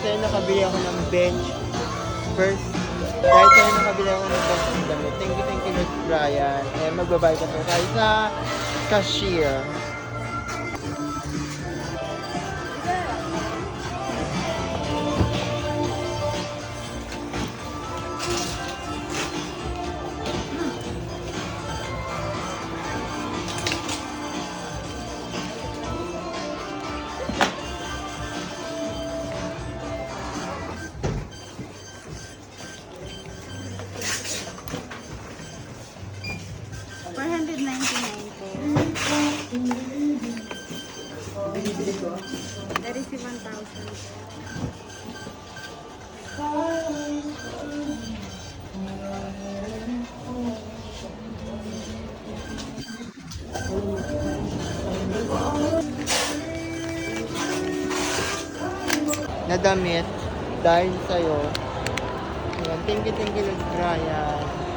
Sa'yo nakabili ako ng bench. First, dahil sa'yo nakabili ako ng bench ng damit. Thank you, Lord Brian. Eh, magbabayad ka po tayo sa cashier. That is 1,000. Na damit dahil sa'yo. Ayan, thank you, Lord Brian.